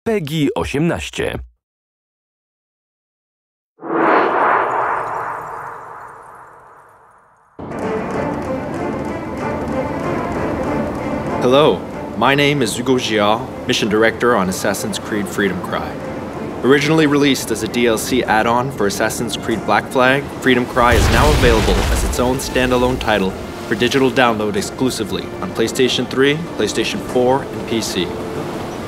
PEGI 18. Hello, my name is Hugo Gial, Mission Director on Assassin's Creed Freedom Cry. Originally released as a DLC add-on for Assassin's Creed Black Flag, Freedom Cry is now available as its own standalone title for digital download exclusively on PlayStation 3, PlayStation 4, and PC.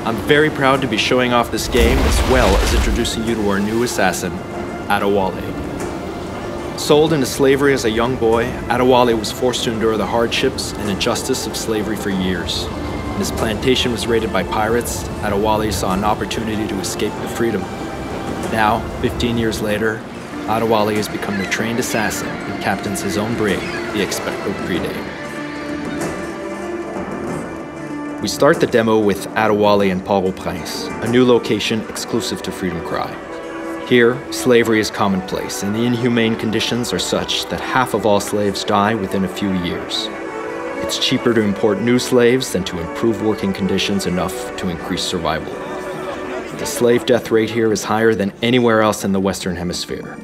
I'm very proud to be showing off this game as well as introducing you to our new assassin, Adewale. Sold into slavery as a young boy, Adewale was forced to endure the hardships and injustice of slavery for years. When his plantation was raided by pirates, Adewale saw an opportunity to escape to freedom. Now, 15 years later, Adewale has become a trained assassin and captains his own brig, the Expecto Crede. We start the demo with Adewale and Port-au-Prince, a new location exclusive to Freedom Cry. Here, slavery is commonplace, and the inhumane conditions are such that half of all slaves die within a few years. It's cheaper to import new slaves than to improve working conditions enough to increase survival. The slave death rate here is higher than anywhere else in the Western Hemisphere.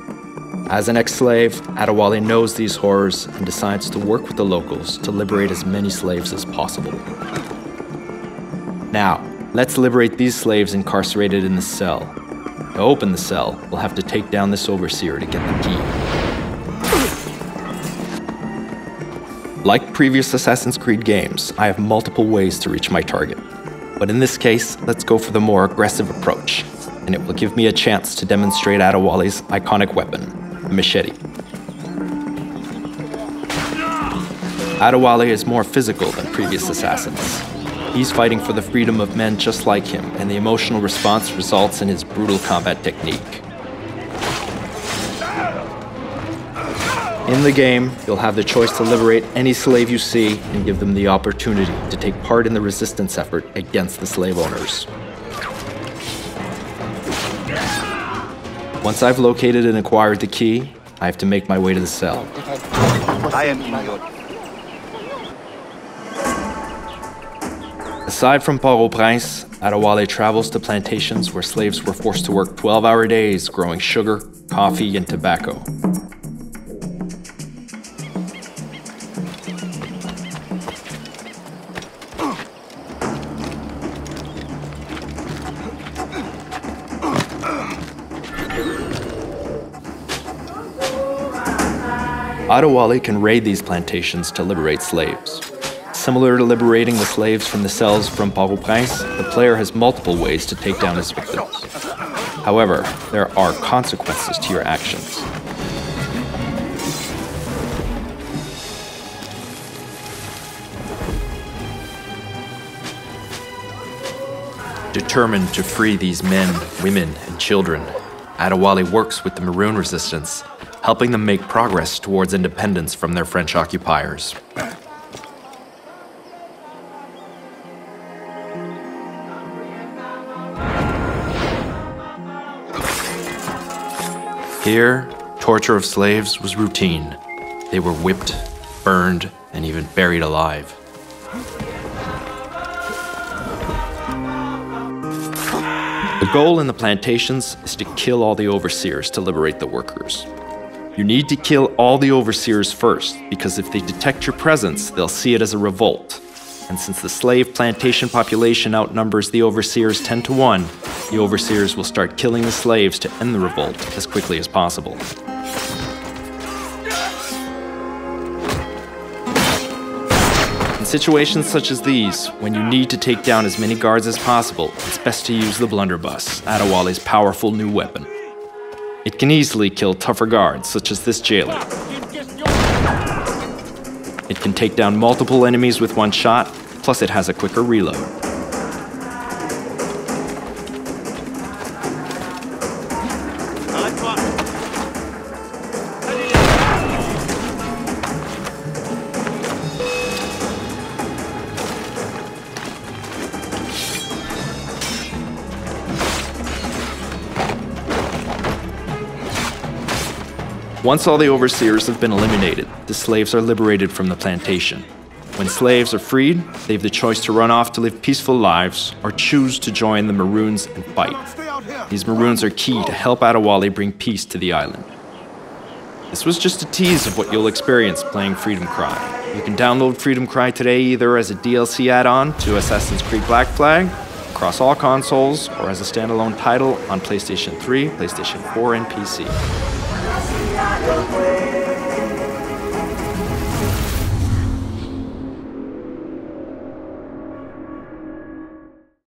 As an ex-slave, Adewale knows these horrors and decides to work with the locals to liberate as many slaves as possible. Now, let's liberate these slaves incarcerated in the cell. To open the cell, we'll have to take down this overseer to get the key. Like previous Assassin's Creed games, I have multiple ways to reach my target. But in this case, let's go for the more aggressive approach, and it will give me a chance to demonstrate Adewale's iconic weapon, the machete. Adewale is more physical than previous assassins. He's fighting for the freedom of men just like him, and the emotional response results in his brutal combat technique. In the game, you'll have the choice to liberate any slave you see and give them the opportunity to take part in the resistance effort against the slave owners. Once I've located and acquired the key, I have to make my way to the cell. Aside from Port-au-Prince, Adewale travels to plantations where slaves were forced to work 12-hour days growing sugar, coffee, and tobacco. Adewale can raid these plantations to liberate slaves. Similar to liberating the slaves from the cells from Port-au-Prince, the player has multiple ways to take down his victims. However, there are consequences to your actions. Determined to free these men, women, and children, Adewale works with the Maroon Resistance, helping them make progress towards independence from their French occupiers. Here, torture of slaves was routine. They were whipped, burned, and even buried alive. The goal in the plantations is to kill all the overseers to liberate the workers. You need to kill all the overseers first, because if they detect your presence, they'll see it as a revolt. And since the slave plantation population outnumbers the overseers 10 to 1, the overseers will start killing the slaves to end the revolt as quickly as possible. In situations such as these, when you need to take down as many guards as possible, it's best to use the blunderbuss, Adewale's powerful new weapon. It can easily kill tougher guards, such as this jailer. It can take down multiple enemies with one shot, plus it has a quicker reload. Once all the overseers have been eliminated, the slaves are liberated from the plantation. When slaves are freed, they have the choice to run off to live peaceful lives or choose to join the Maroons and fight. These Maroons are key to help Adewale bring peace to the island. This was just a tease of what you'll experience playing Freedom Cry. You can download Freedom Cry today either as a DLC add-on to Assassin's Creed Black Flag, across all consoles, or as a standalone title on PlayStation 3, PlayStation 4, and PC.